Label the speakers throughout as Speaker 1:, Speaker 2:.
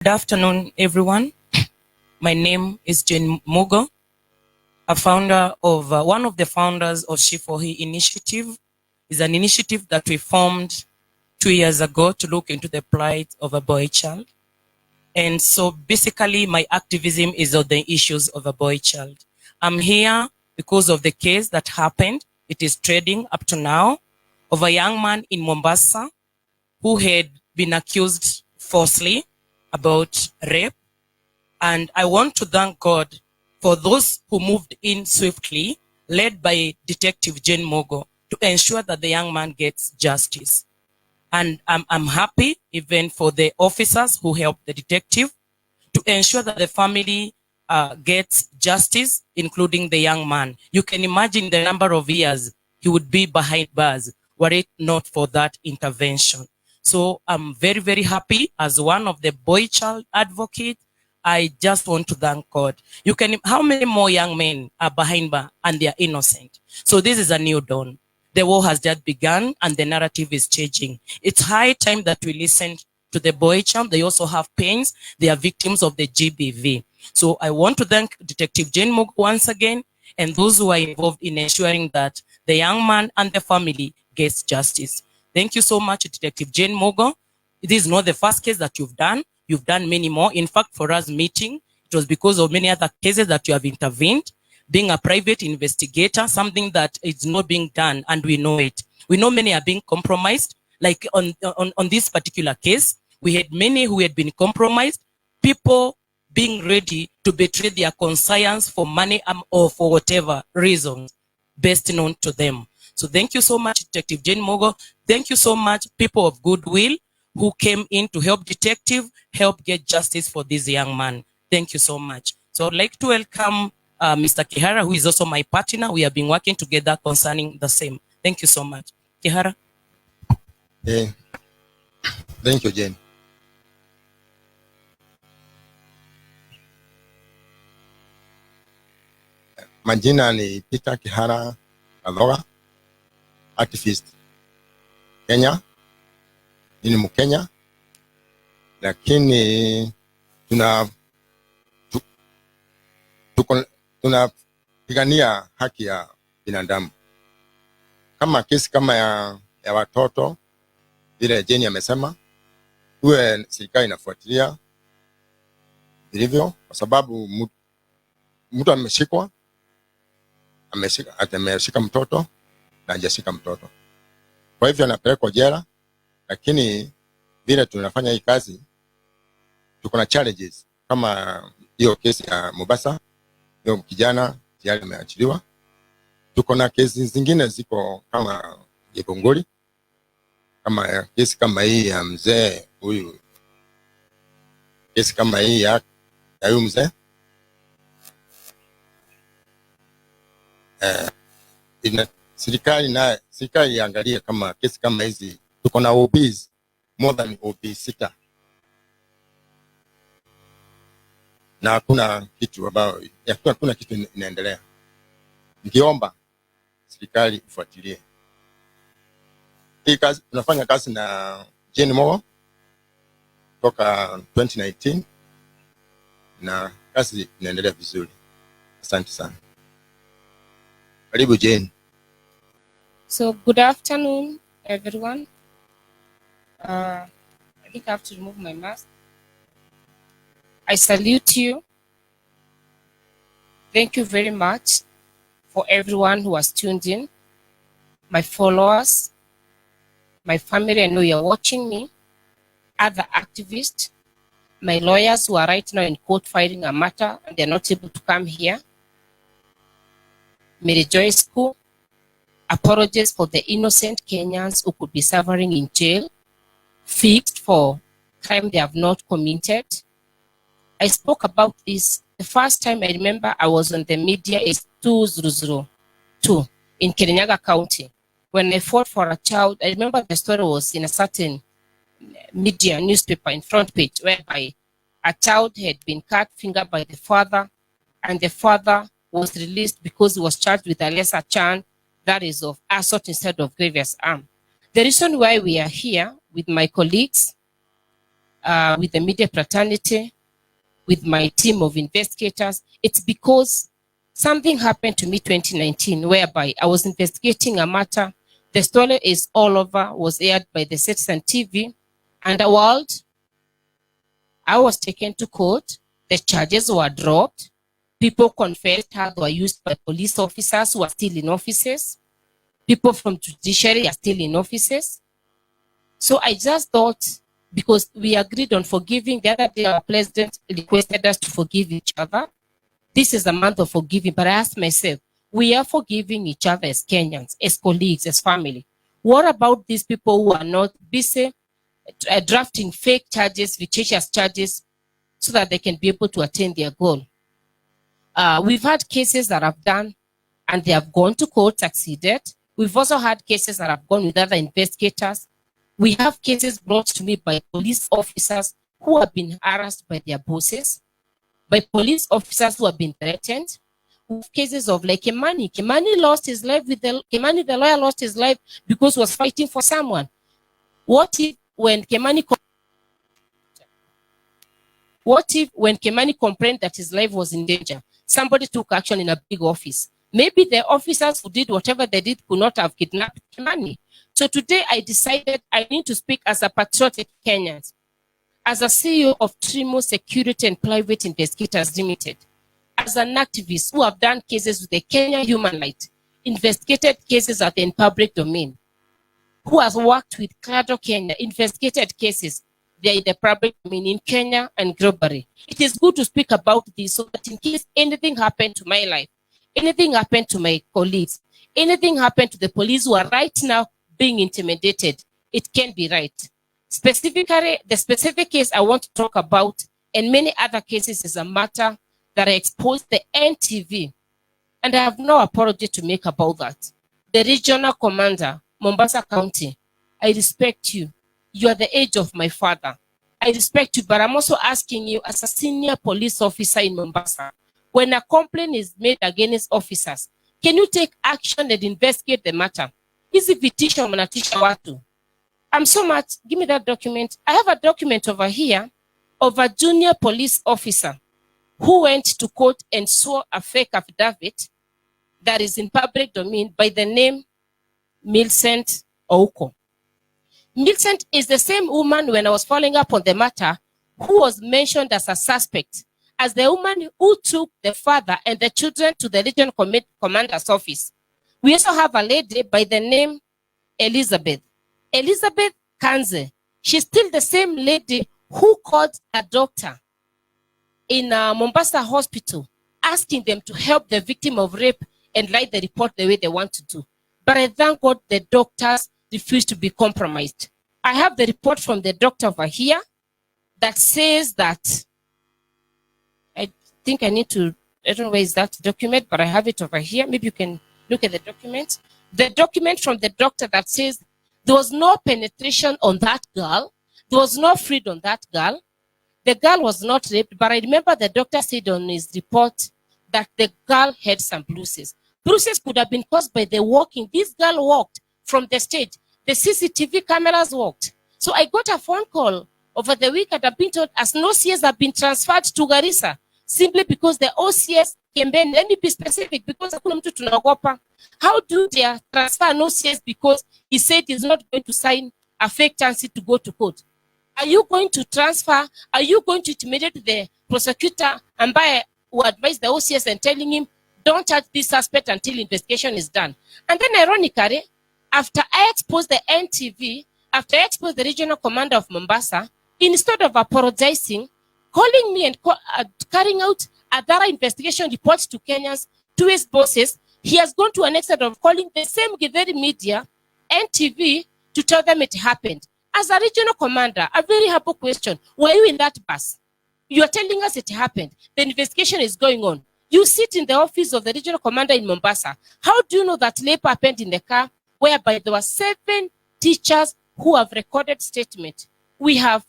Speaker 1: Good afternoon, everyone. My name is Jane Mugo, a founder of one of the founders of She4He Initiative. Is an initiative that we formed 2 years ago to look into the plight of a boy child. And so basically my activism is on the issues of a boy child. I'm here because of the case that happened. It is trading up to now of a young man in Mombasa who had been accused falsely about rape. And I want to thank God for those who moved in swiftly, led by Detective Jane Mugo, to ensure that the young man gets justice. And I'm happy even for the officers who helped the detective to ensure that the family gets justice, including the young man. You can imagine the number of years he would be behind bars were it not for that intervention. So I'm very, very happy as one of the boy child advocates. I just want to thank God. How many more young men are behind bar and they are innocent? So this is a new dawn. The war has just begun and the narrative is changing. It's high time that we listen to the boy child. They also have pains. They are victims of the GBV. So I want to thank Detective Jane Mugo once again and those who are involved in ensuring that the young man and the family gets justice. Thank you so much, Detective Jane Mugo. This is not the first case that you've done. You've done many more. In fact, for us meeting, it was because of many other cases that you have intervened. Being a private investigator, something that is not being done, and we know it. We know many are being compromised. Like on this particular case, we had many who had been compromised, people being ready to betray their conscience for money or for whatever reasons best known to them. So thank you so much, Detective Jane Mugo. Thank you so much, people of goodwill who came in to help detective, help get justice for this young man. Thank you so much. So I'd like to welcome Mr. Kihara, who is also my partner. We have been working together concerning the same. Thank you so much. Kihara.
Speaker 2: Hey. Thank you, Jane. Majina ni Peter Kihara Adhoga, activist Kenya. Ni Mkenya, lakini tunapigania haki ya binadamu. Kama kesi kama ya watoto vile Jane amesema, uwe serikali inafuatilia vilivyo, kwa sababu mtu ameshika mtoto na hajashika mtoto, kwa hivyo anapelekwa jela. Lakini vile tunafanya hii kazi, tuko na challenges kama hiyo kesi ya Mombasa, hiyo kijana tayari ameachiliwa. Tuko na kesi zingine ziko kama Githunguri, kama kesi kama hii ya mzee huyu, kesi kama hii ya huyu mzee serikali iangalie kama kesi kama hizi. Tuko na OBs, more than OB 6, na hakuna kitu inaendelea. Nikiomba serikali ifuatilie hii kazi. Tunafanya kazi na Jane Mugo toka 2019 na kazi inaendelea vizuri. Asante sana. Karibu Jane.
Speaker 3: So good afternoon, everyone. I think I have to remove my mask. I salute you. Thank you very much for everyone who has tuned in. My followers, my family, I know you're watching me, other activists, my lawyers who are right now in court fighting a matter and they're not able to come here. Mary Joy School, apologies for the innocent Kenyans who could be suffering in jail, fixed for crime they have not committed. I spoke about this the first time I remember I was on the media is 2002 in Kirinyaga County. When I fought for a child, I remember the story was in a certain media newspaper in front page, whereby a child had been cut finger by the father, and the father was released because he was charged with a lesser charge, that is of assault instead of grievous harm. The reason why we are here with my colleagues with the media fraternity, with my team of investigators. It's because something happened to me 2019, whereby I was investigating a matter. The story is all over, was aired by the Citizen TV and the world. I was taken to court. The charges were dropped. People confessed how they were used by police officers who are still in offices. People from judiciary are still in offices. So I just thought, because we agreed on forgiving, the other day our president requested us to forgive each other. This is a month of forgiving, but I asked myself, we are forgiving each other as Kenyans, as colleagues, as family. What about these people who are not busy drafting fake charges, fictitious charges, so that they can be able to attain their goal? We've had cases that have done and they have gone to court, succeeded. We've also had cases that have gone with other investigators. We have cases brought to me by police officers who have been harassed by their bosses, by police officers who have been threatened. We have cases of like Kimani. Kimani lost his life Kimani, the lawyer, lost his life because he was fighting for someone. What if when Kimani complained that his life was in danger, somebody took action in a big office? Maybe the officers who did whatever they did could not have kidnapped Kimani. So today I decided I need to speak as a patriotic Kenyan, as a CEO of Trimo Security and Private Investigators Limited, as an activist who have done cases with the Kenya Human Rights, investigated cases that are in public domain, who has worked with Clado Kenya, investigated cases they are in the public domain in Kenya and globally. It is good to speak about this so that in case anything happened to my life, anything happened to my colleagues, anything happened to the police who are right now being intimidated, it can be right. Specifically, the specific case I want to talk about, and many other cases, is a matter that I exposed the NTV, and I have no apology to make about that. The regional commander, Mombasa County, I respect you. You are the age of my father. I respect you, but I'm also asking you as a senior police officer in Mombasa, when a complaint is made against officers, can you take action and investigate the matter? Hizi vitisho mnatisha watu. I'm so much, give me that document. I have a document over here of a junior police officer who went to court and swore a fake affidavit that is in public domain by the name Millicent Ouko. Millicent is the same woman, when I was following up on the matter, who was mentioned as a suspect, as the woman who took the father and the children to the regional commander's office. We also have a lady by the name Elizabeth Kanze. She's still the same lady who called a doctor in Mombasa hospital, asking them to help the victim of rape and write the report the way they want to do. But I thank God the doctors refused to be compromised. I have the report from the doctor over here that says that, I think I need to, I don't know where is that document, but I have it over here. Maybe you can look at the document. The document from the doctor that says there was no penetration on that girl. There was no freedom on that girl. The girl was not raped, but I remember the doctor said on his report that the girl had some bruises. Bruises could have been caused by the walking. This girl walked from the stage. The CCTV cameras walked. So I got a phone call over the week and I've been told as no CS have been transferred to Garissa simply because the OCS campaign, let me be specific, because how do they transfer no CS because he said he's not going to sign a fake chance to go to court? Are you going to transfer? Are you going to intimidate the prosecutor and who advised the OCS and telling him, don't charge this suspect until investigation is done? And then ironically, after I exposed the NTV, after I exposed the regional commander of Mombasa, instead of apologizing, calling me and carrying out a thorough investigation reports to Kenyans, to his bosses, he has gone to an extent of calling the same very media, NTV, to tell them it happened. As a regional commander, a very humble question. Were you in that bus? You are telling us it happened. The investigation is going on. You sit in the office of the regional commander in Mombasa. How do you know that rape happened in the car, whereby there were 7 teachers who have recorded statement? We have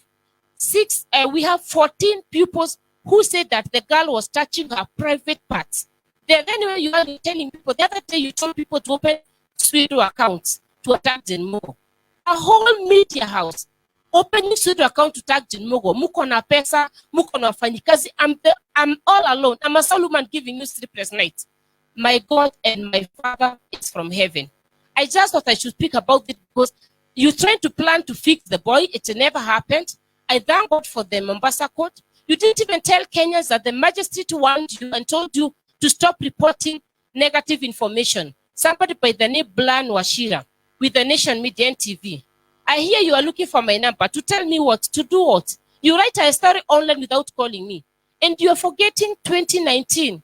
Speaker 3: 14 pupils who said that the girl was touching her private parts. Then anyway, you are telling people, the other day you told people to open Twitter accounts to attack Jane Mugo. A whole media house opening studio account to tag Jane Mugo. Muko na pesa, muko na wafanyikazi. I'm all alone. I'm a solo man giving you sleepless nights. My God and my Father is from heaven. I just thought I should speak about it because you trying to plan to fix the boy. It never happened. I thank God for the Mombasa court. You didn't even tell Kenyans that the magistrate warned you and told you to stop reporting negative information. Somebody by the name Blan Washira with the Nation Media NTV. I hear you are looking for my number to tell me what to do. What you write a story online without calling me, and you are forgetting 2019.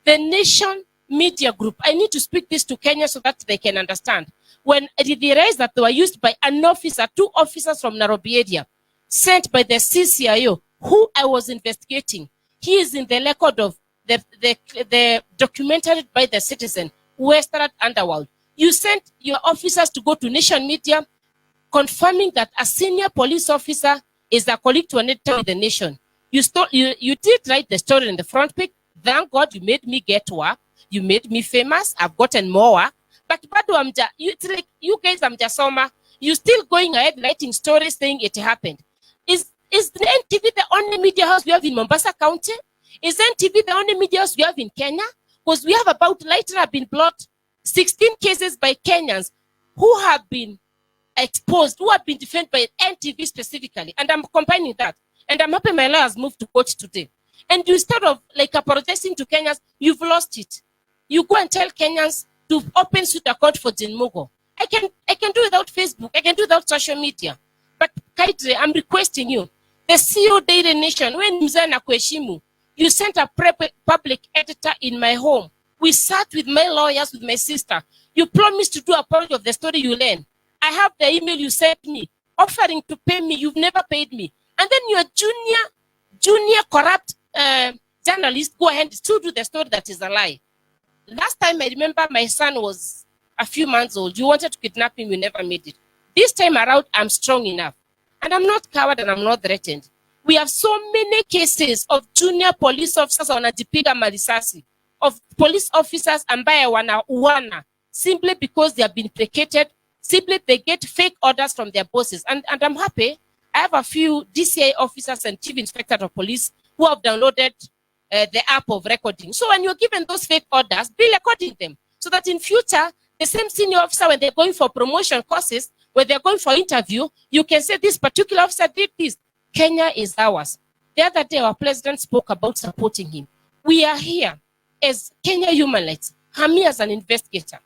Speaker 3: The Nation Media Group. I need to speak this to Kenya so that they can understand. When they realized that they were used by an officer, 2 officers from Nairobi area, sent by the CCIO, who I was investigating. He is in the record of the documented by the Citizen, Western Underworld. You sent your officers to go to Nation Media, confirming that a senior police officer is a colleague to an editor with the Nation. You did write the story in the front page. Thank God you made me get work. You made me famous. I've gotten more work. But it's like you guys, you still going ahead writing stories saying it happened. Is the NTV the only media house we have in Mombasa County? Is NTV the only media house we have in Kenya? Because we have about, later have been brought 16 cases by Kenyans who have been exposed, who have been defended by NTV specifically. And I'm combining that. And I'm happy my lawyer has moved to court today. And instead of like apologizing to Kenyans, you've lost it. You go and tell Kenyans to open suit account for Jane Mugo. I can do without Facebook. I can do without social media. But Kaidre, I'm requesting you. The CEO Daily Nation, when Mzana Kweshimu, you sent a public editor in my home. We sat with my lawyers, with my sister. You promised to do a apology of the story you learned. I have the email you sent me, offering to pay me. You've never paid me. And then your junior corrupt journalist go ahead and still do the story that is a lie. Last time I remember my son was a few months old. You wanted to kidnap him, you never made it. This time around, I'm strong enough. And I'm not coward and I'm not threatened. We have so many cases of junior police officers on Adipiga Marisasi, of police officers ambaye wana simply because they have been placated, simply they get fake orders from their bosses. And I'm happy. I have a few DCI officers and chief inspector of police who have downloaded the app of recording. So when you're given those fake orders, be recording them so that in future, the same senior officer, when they're going for promotion courses, when they're going for interview, you can say this particular officer did this. Kenya is ours. The other day, our president spoke about supporting him. We are here as Kenya human rights. I'm here as an investigator.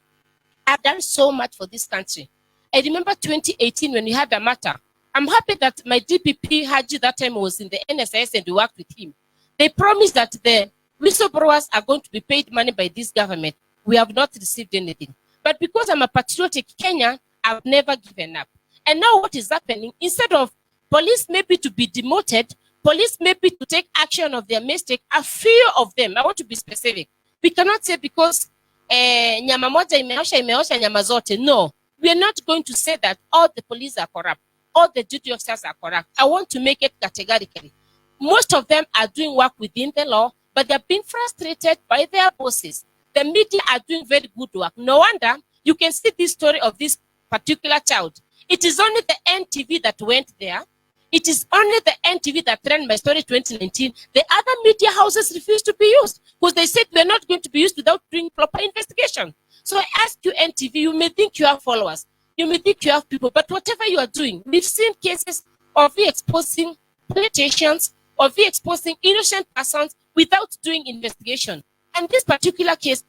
Speaker 3: I've done so much for this country. I remember 2018 when we had a matter. I'm happy that my DPP Haji that time was in the NSS and we worked with him. They promised that the whistleblowers are going to be paid money by this government. We have not received anything. But because I'm a patriotic Kenyan, I've never given up. And now what is happening, instead of police maybe to be demoted, police maybe to take action of their mistake, a few of them, I want to be specific. We cannot say because nyama moja imeosha nyama zote. No, we are not going to say that all the police are corrupt, all the duty officers are corrupt. I want to make it categorically. Most of them are doing work within the law, but they're being frustrated by their bosses. The media are doing very good work. No wonder you can see this story of this particular child. It is only the NTV that went there. It is only the NTV that ran my story 2019. The other media houses refused to be used because they said we're not going to be used without doing proper investigation. So I ask you, NTV, you may think you have followers, you may think you have people, but whatever you are doing, we've seen cases of you exposing politicians, of you exposing innocent persons without doing investigation. And this particular case,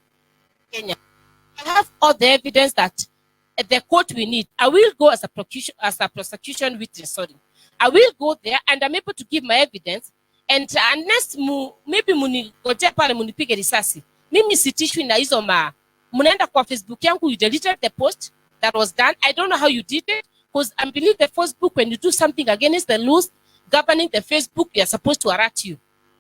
Speaker 3: Kenya, I have all the evidence that the court we need. I will go as a prosecution witness, sorry. I will go there and I'm able to give my evidence. And unless maybe munigojea pale munipige risasi, mimi sitishwi na hizo munaenda kwa Facebook yangu, you deleted the post that was done. I don't know how you did it, because I believe the Facebook, when you do something against the laws governing the Facebook, they are supposed to alert you.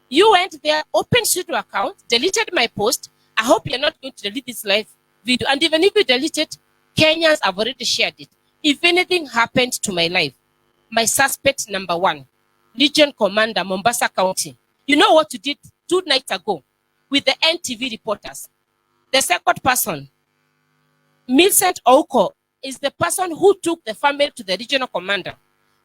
Speaker 3: You went there, opened studio account, deleted my post. I hope you're not going to delete this live video. And even if you delete it, Kenyans have already shared it. If anything happened to my life, my suspect number 1, Legion Commander, Mombasa County. You know what you did 2 nights ago with the NTV reporters. The second person, Millicent Ouko, is the person who took the family to the regional commander.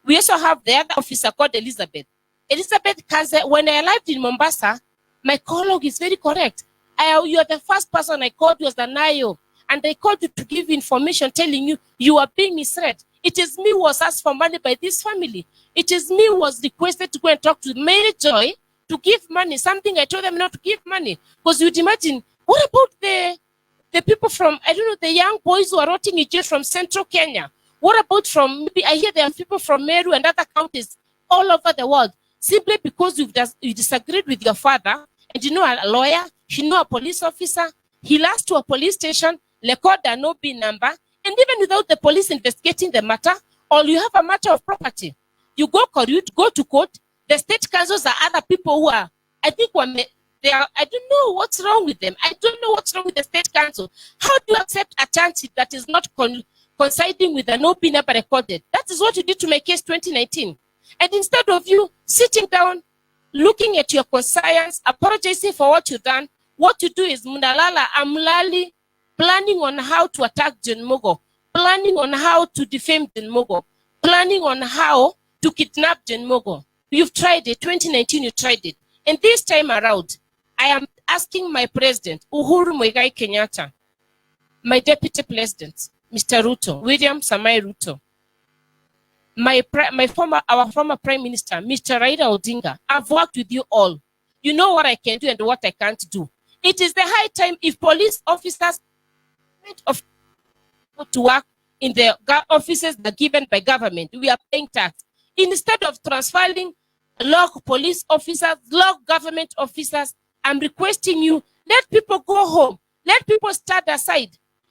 Speaker 3: We also have the other officer called Elizabeth. Elizabeth Kaze, when I arrived in Mombasa, my colleague is very correct. You are the first person I called was the Nayo, and I called you to give information telling you you are being misread. It is me who was asked for money by this family. It is me who was requested to go and talk to Mary Joy to give money, something I told them not to give money. Because you'd imagine, what about the people from, I don't know, the young boys who are rotting in jail from central Kenya? What about from, maybe I hear there are people from Meru and other counties all over the world, simply because you disagreed with your father, and you know a lawyer, you know a police officer, he last to a police station, record a no-B number, and even without the police investigating the matter, or you have a matter of property, you go to court, the state councils are other people who are, I think, they are, I don't know what's wrong with them. I don't know what's wrong with the state council. How do you accept a change that is not coinciding with the no-B number recorded? That is what you did to my case 2019. And instead of you sitting down, looking at your conscience, apologizing for what you've done, what you do is Mundalala Amlali, planning on how to attack Jane Mugoh, planning on how to defame Jane Mugoh, planning on how to kidnap Jane Mugoh. You've tried it. 2019, you tried it. And this time around, I am asking my president, Uhuru Muigai Kenyatta, my deputy president, Mr. Ruto, William Samai Ruto, our former prime minister, Mr. Raila Odinga. I've worked with you all. You know what I can do and what I can't do. It is the high time if police officers to work in the offices that are given by government, we are paying tax. Instead of transferring log police officers, log government officers, I'm requesting you, let people go home. Let people stand aside.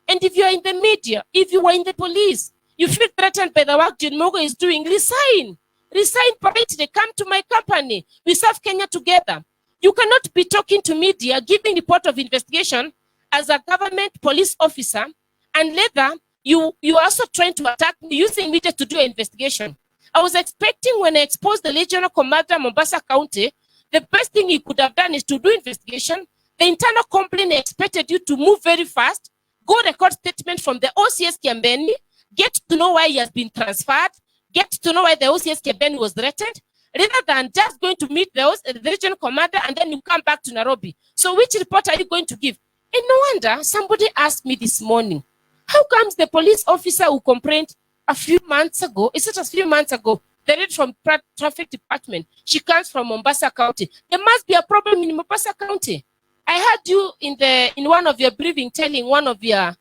Speaker 3: And if you are in the media, if you are in the police, you feel threatened by the work Jane Mugoh is doing, resign. Resign politely. Come to my company. We serve Kenya together. You cannot be talking to media, giving report of investigation as a government police officer, and later you are also trying to attack me using media to do an investigation. I was expecting when I exposed the regional commander Mombasa County, the best thing he could have done is to do investigation. The internal complaint expected you to move very fast, go record statement from the OCS Kiambeni, get to know why he has been transferred, get to know why the OCS Kiambeni was threatened, rather than just going to meet the regional commander and then you come back to Nairobi. So which report are you going to give? And no wonder somebody asked me this morning, how comes the police officer who complained a few months ago, is it a few months ago, the lady from traffic department, she comes from Mombasa County. There must be a problem in Mombasa County. I heard you in one of your briefing telling one of your,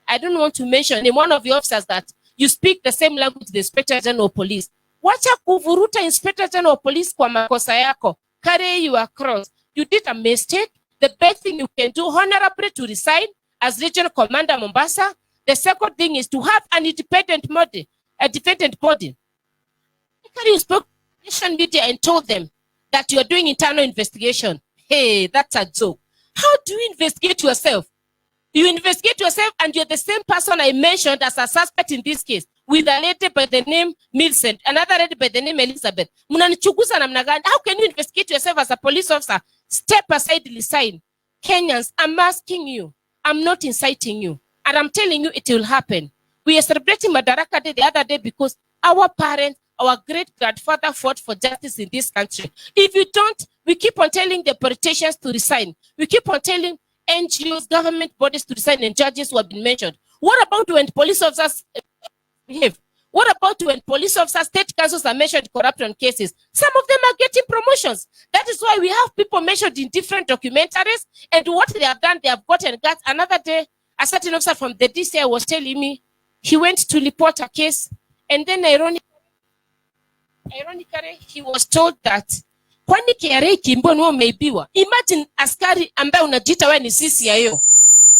Speaker 3: I don't want to mention, in one of your officers that you speak the same language the Inspector General of Police. Wacha kuvuruta Inspector General of Police kwa makosa yako. Carry you across. You did a mistake. The best thing you can do honorably to resign as Regional Commander Mombasa. The second thing is to have an independent body, a defendant body. You spoke to nation media and told them that you are doing internal investigation. Hey, that's a joke. How do you investigate yourself? You investigate yourself and you're the same person I mentioned as a suspect in this case, with a lady by the name Millicent, another lady by the name Elizabeth. How can you investigate yourself as a police officer? Step aside, resign. Kenyans, I'm asking you. I'm not inciting you. And I'm telling you it will happen. We are celebrating Madaraka Day the other day because our parents, our great-grandfather fought for justice in this country. If you don't, we keep on telling the politicians to resign. We keep on telling NGOs, government bodies to resign, and judges who have been mentioned. What about when police officers behave? What about when police officers, state councils are mentioned in corruption cases? Some of them are getting promotions. That is why we have people mentioned in different documentaries, and what they have done, they have gotten guts. Another day, a certain officer from the DCI was telling me he went to report a case, and then ironically, he was told that kwani KRA kimboni wewe umeibiwa. Imagine askari ambaye unajiita wewe ni CCIO.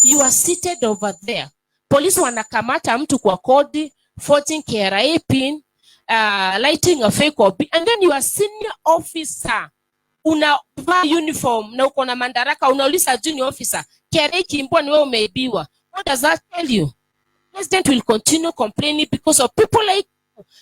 Speaker 3: You are seated over there. Police wanakamata mtu kwa kodi, forging KRA pin, lighting a fake copy, and then you are senior officer. Unavaa uniform na uko na mandaraka, unauliza junior officer, KRA kimboni wewe umeibiwa. What does that tell you? President will continue complaining because of people like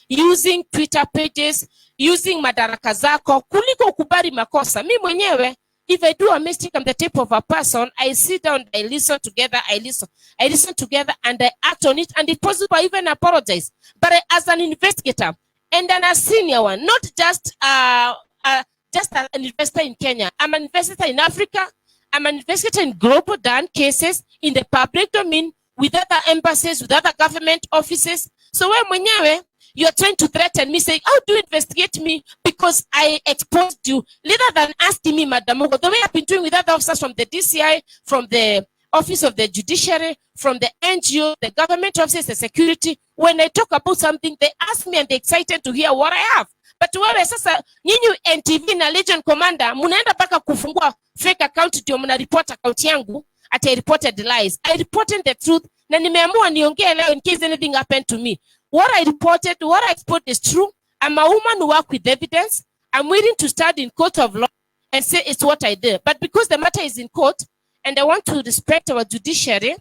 Speaker 3: using Twitter pages, using madaraka zako kuliko kubali makosa. Mi mwenyewe, if I do a mistake on the tip of a person, I sit down, I listen together, I listen together, and I act on it, and if possible, I even apologize. But as an investigator, and then a senior one, not just an investor in Kenya. I'm an investor in Africa. I'm an investigator in global done cases in the public domain with other embassies, with other government offices. So when mwenyewe, you're trying to threaten me, saying, how do you investigate me because I exposed you, rather than asking me, Madam Mugo, the way I've been doing with other officers from the DCI, from the Office of the Judiciary, from the NGO, the government offices, the security. When I talk about something, they ask me and they're excited to hear what I have. But wewe sasa, nyinyi NTV na Legion Commander, munaenda baka kufungua fake account ndio muna report account yangu, ati I reported lies. I reported the truth, na nimeamua niongee leo in case anything happened to me. What I reported, what I exposed is true. I'm a woman who works with evidence. I'm willing to stand in court of law and say it's what I did. But because the matter is in court, and I want to respect our judiciary,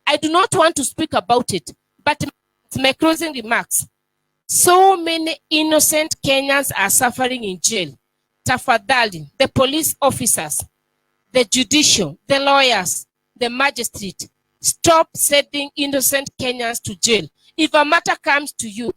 Speaker 3: I do not want to speak about it. But my closing remarks. So many innocent Kenyans are suffering in jail. Tafadhali, the police officers, the judicial, the lawyers, the magistrate, stop sending innocent Kenyans to jail. If a matter comes to you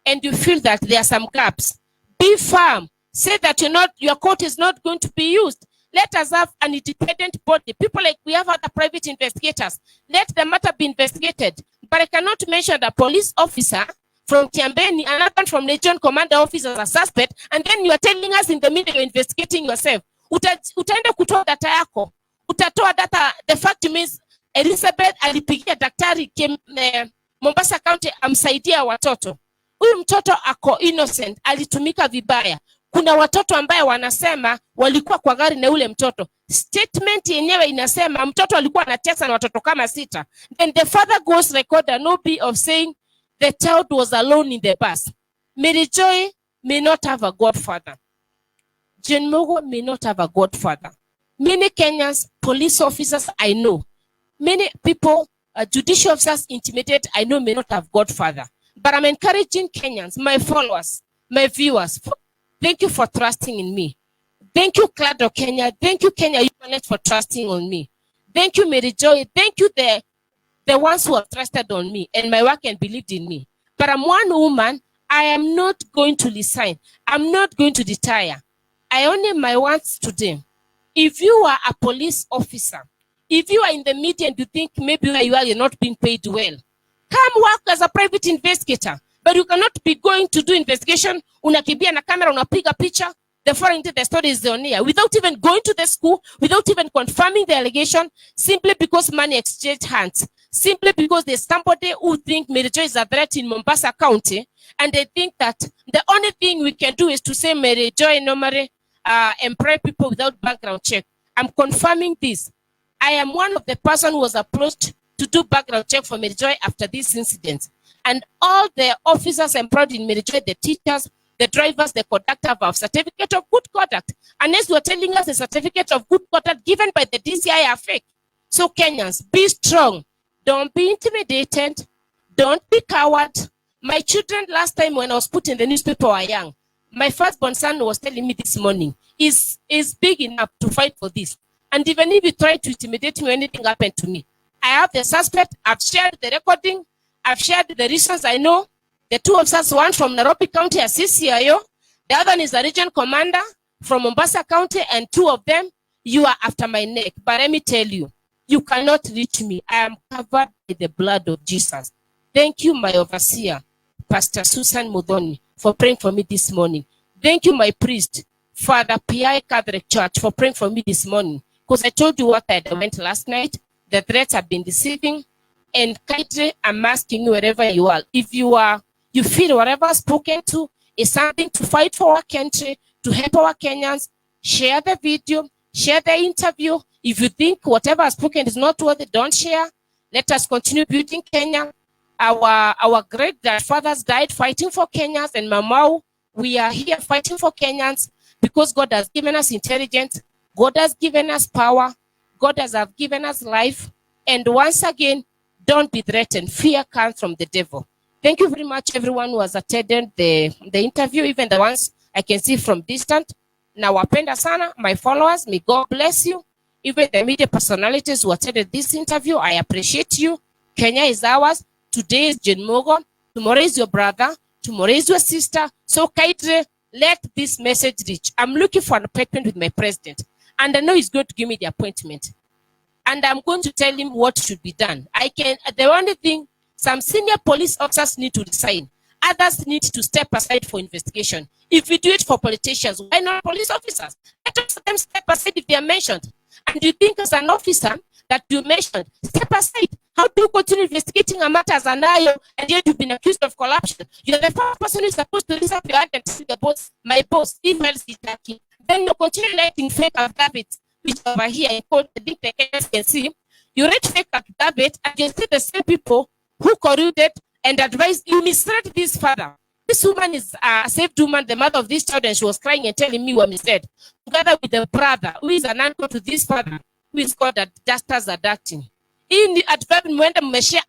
Speaker 3: and you feel that there are some gaps, be firm. Say that your court is not going to be used. Let us have an independent body. People like we have other private investigators. Let the matter be investigated. But I cannot mention the police officer from Kiambeni, another from Legion Commander office as a suspect, and then you are telling us in the middle you're investigating yourself. Utaenda kutoa data yako. Utatoa data. The fact means Elizabeth alipigia daktari Mombasa County amsaidia watoto. Huyu mtoto ako innocent, alitumika vibaya. Kuna watoto ambaye wanasema walikuwa kwa gari na ule mtoto. Statement yenyewe inasema mtoto alikuwa anatesa na watoto kama 6. Then the father goes record a note of saying the child was alone in the bus. Mary Joy may not have a godfather. Jane Mugo may not have a godfather. Many Kenyans, police officers I know, many people, judicial officers intimidated I know may not have godfather. But I'm encouraging Kenyans, my followers, my viewers, thank you for trusting in me. Thank you, Clado Kenya. Thank you, Kenya Youth for trusting on me. Thank you, Mary Joy. Thank you, the ones who have trusted on me and my work and believed in me. But I'm one woman. I am not going to resign. I'm not going to retire. I only my words to them. If you are a police officer, if you are in the media and you think maybe where you are, you're not being paid well, come work as a private investigator. But you cannot be going to do investigation, unakibia na camera, unapiga picha, the foreign the story is on here, without even going to the school, without even confirming the allegation, simply because money exchange hands, simply because there's somebody who think Mary Joy is a threat in Mombasa County, and they think that the only thing we can do is to say Mary Joy normally employ people without background check. I'm confirming this. I am one of the person who was approached to do background check for Mary Joy after this incident. And all the officers employed in Mary Joy, the teachers, the drivers, the conductor have a certificate of good conduct. Unless you are telling us the certificate of good conduct given by the DCI are fake. So Kenyans, be strong. Don't be intimidated. Don't be coward. My children, last time when I was put in the newspaper, were young. My firstborn son was telling me this morning, is big enough to fight for this. And even if you try to intimidate me, anything happened to me, I have the suspect. I've shared the recording. I've shared the reasons I know. The 2 officers, one from Nairobi County as CCIO, the other one is the region commander from Mombasa County, and 2 of them, you are after my neck. But let me tell you, you cannot reach me. I am covered by the blood of Jesus. Thank you, my overseer, Pastor Susan Mudhoni, for praying for me this morning. Thank you, my priest, Father P.I. Catholic Church, for praying for me this morning. Because I told you what I went last night. The threats have been deceiving. And kindly, I'm asking you wherever you are, if you feel whatever spoken to is something to fight for our country, to help our Kenyans, share the video, share the interview. If you think whatever spoken is not worth it, don't share. Let us continue building Kenya. Our great grandfathers died fighting for Kenyans, and Mamau, we are here fighting for Kenyans because God has given us intelligence, God has given us power, God has given us life. And once again, don't be threatened. Fear comes from the devil. Thank you very much, everyone who has attended the interview, even the ones I can see from distant. Now, wapenda sana, my followers, may God bless you. Even the media personalities who attended this interview, I appreciate you. Kenya is ours. Today is Jane Mugo. Tomorrow is your brother. tomorrow is your sister. So kindly let this message reach. I'm looking for an appointment with my president, and I know he's going to give me the appointment. And I'm going to tell him what should be done. The only thing, some senior police officers need to resign. Others need to step aside for investigation. If we do it for politicians, why not police officers? Let them step aside if they are mentioned. And you think as an officer that you mentioned, step aside. How do you continue investigating a matter as an IO and yet you've been accused of corruption? You're the first person who's supposed to raise up your hand and tell the boss, my boss, emails is lacking. Then you continue writing fake affidavits, which over here in court, the big Kenyans can see. You write fake affidavits and you see the same people who colluded and advised you misread this father. This woman is a saved woman, the mother of this child, and she was crying and telling me what misread. Together with the brother, who is an uncle to this father, who is called Justus Adacting. In the advertisement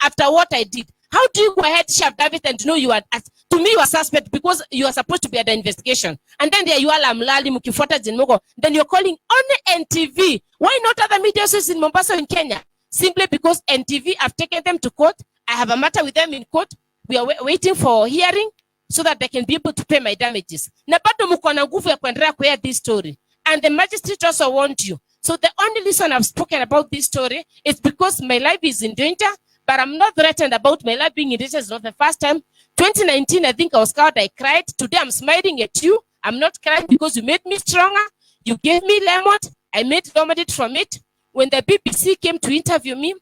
Speaker 3: after what I did, how do you go ahead, Chef David, and know you are, to me, you are suspect because you are supposed to be at the investigation. And then there you are, Lamlali, Mukifuata, Jane Mugoh. Then you're calling only NTV. Why not other media sources in Mombasa in Kenya? Simply because NTV have taken them to court. I have a matter with them in court. We are waiting for hearing so that they can be able to pay my damages. Na bado mko na nguvu ya kuendelea kuhear this story. And the magistrate also warned you. So the only reason I've spoken about this story is because my life is in danger, but I'm not threatened about my life being in danger. It's not the first time. 2019, I think I was scared, I cried. Today I'm smiling at you. I'm not crying because you made me stronger. You gave me lemon. I made lemonade from it. When the BBC came to interview me,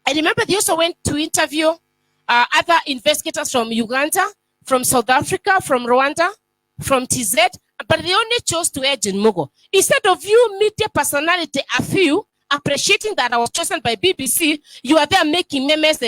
Speaker 3: I remember they also went to interview other investigators from Uganda, from South Africa, from Rwanda, from TZ, but they only chose to air Jane Mugoh. Instead of you, media personality, a few, appreciating that I was chosen by BBC, you are there making memes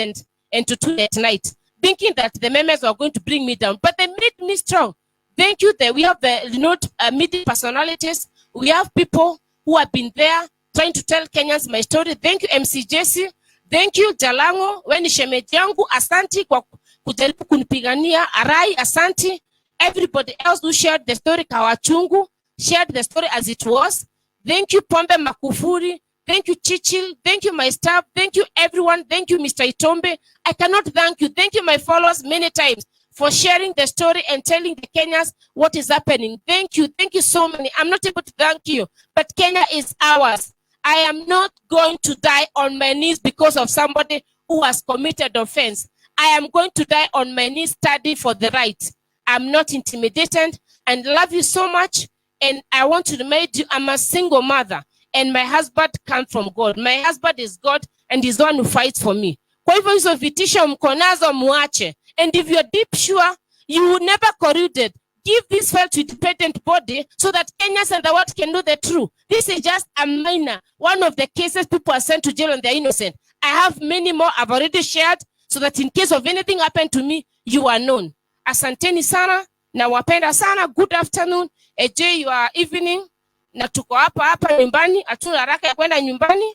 Speaker 3: and to at night, thinking that the memes were going to bring me down, but they made me strong. Thank you. We have the media personalities. We have people who have been there trying to tell Kenyans my story. Thank you, MC Jesse. Thank you, Jalango. When shemeji yangu, asanti kwa kujaribu kunipigania. Arai, asanti. Everybody else who shared the story, Kawachungu, shared the story as it was. Thank you, Pombe Makufuri. Thank you, Chichil. Thank you, my staff. Thank you, everyone. Thank you, Mr. Itombe. I cannot thank you. Thank you, my followers, many times for sharing the story and telling the Kenyans what is happening. Thank you. Thank you so many. I'm not able to thank you, but Kenya is ours. I am not going to die on my knees because of somebody who has committed offense. I am going to die on my knees studying for the right. I'm not intimidated and love you so much. And I want to remind you, I'm a single mother and my husband comes from God. My husband is God and he's the one who fights for me. Kwa hivyo hizo vitisho mkonazo muache. And if you're deep sure you will never colluded, give this file to independent body so that Kenyans and the world can know the truth. This is just a minor, one of the cases people are sent to jail and they're innocent. I have many more I've already shared so that in case of anything happened to me, you are known. Asanteni sana, na wapenda sana, good afternoon, enjoy your evening, na tuko hapa nyumbani, hatuna haraka ya kwenda nyumbani,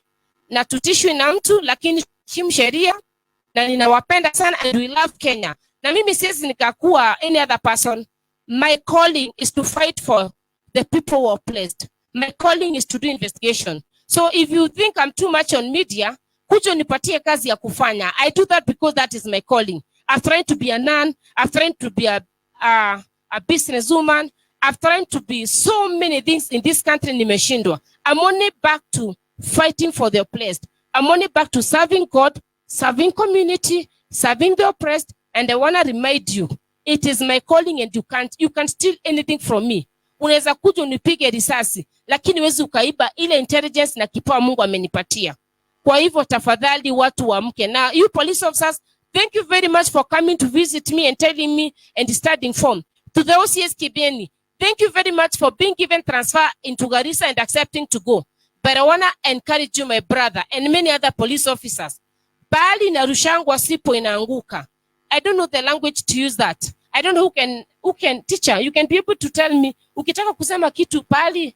Speaker 3: na tutishwi na mtu, lakini heshimu sheria, na ninawapenda sana and we love Kenya. Na mimi siwezi nikakuwa any other person. My calling is to fight for the people who are placed. My calling is to do investigation. So if you think I'm too much on media, kuja nipatie kazi ya kufanya. I do that because that is my calling. I've tried to be a nun. I've tried to be a businesswoman. I've tried to be so many things in this country. Nimeshindwa. I'm only back to fighting for the oppressed. I'm only back to serving God, serving community, serving the oppressed. And I want to remind you, it is my calling and you can't steal anything from me. Unaweza kuja unipige risasi, lakini huwezi ukaiba ile intelligence na kipawa Mungu amenipatia. Kwa hivyo tafadhali watu waamke. Now, you police officers, thank you very much for coming to visit me and telling me and studying form. To the OCS Kibieni, thank you very much for being given transfer into Garissa and accepting to go. But I want to encourage you, my brother, and many other police officers. Bali na rushangwa sipo inaanguka. I don't know the language to use that. I don't know who can teacher. You can be able to tell me, ukitaka kusema kitu pali,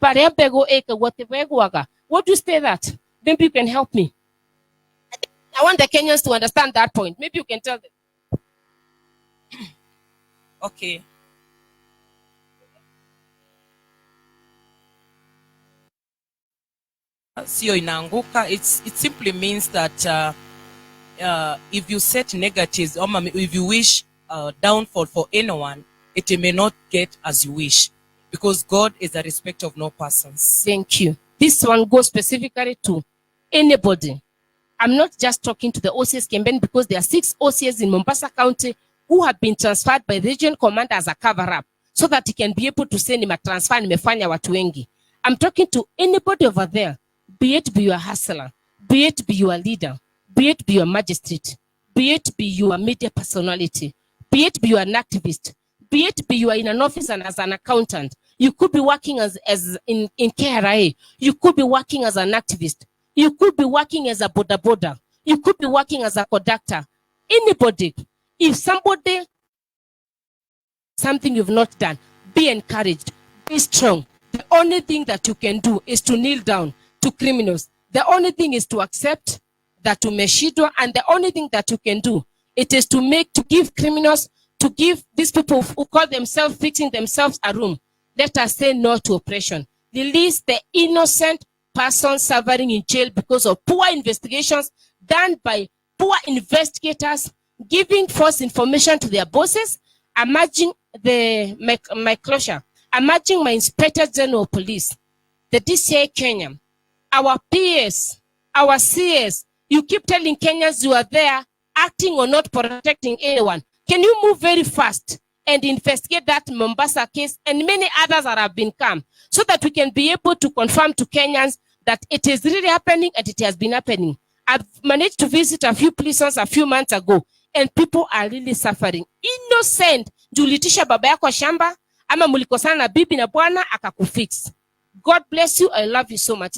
Speaker 3: parembego eka watebegwaga. What do you say that? Maybe you can help me. I want the Kenyans to understand that point. Maybe you can tell them.
Speaker 1: Okay. Sio inaanguka. It simply means that if you set negatives, or if you wish downfall for anyone, it may not get as you wish, because God is a respecter of no persons.
Speaker 3: Thank you. This one goes specifically to anybody. I'm not just talking to the OCS campaign, because there are 6 OCS in Mombasa County who have been transferred by the region commander as a cover-up, so that he can be able to say nimetransfer, nimefanya watu wengi. I'm talking to anybody over there, be it be your hustler, be it be your leader, be it be your magistrate, be it be your media personality, be it be you an activist, be it be you are in an office and as an accountant. You could be working as in KRA. You could be working as an activist. You could be working as a boda. You could be working as a conductor. Anybody. If somebody, something you've not done, be encouraged. Be strong. The only thing that you can do is to kneel down to criminals. The only thing is to accept that umeshindwa, and the only thing that you can do, it is to give criminals, to give these people who call themselves fixing themselves a room. Let us say no to oppression. Release the innocent person suffering in jail because of poor investigations done by poor investigators, giving false information to their bosses. Imagine my closure. Imagine my Inspector General of Police, the DCI Kenya, our PS, our CS. You keep telling Kenyans you are there acting or not protecting anyone. Can you move very fast and investigate that Mombasa case and many others that have been come, so that we can be able to confirm to Kenyans that it is really happening and it has been happening? I've managed to visit a few prisons a few months ago, and people are really suffering. Innocent. Julitisha baba yako shamba, ama mulikosana na bibi na bwana akakufix. God bless you. I love you so much.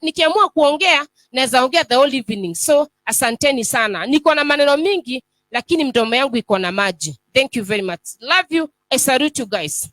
Speaker 3: Nikiamua kuongea, naweza ongea the whole evening. So, asanteni sana. Niko na maneno mingi, lakini mdomo yangu iko na maji. Thank you very much. Love you. I salute you guys.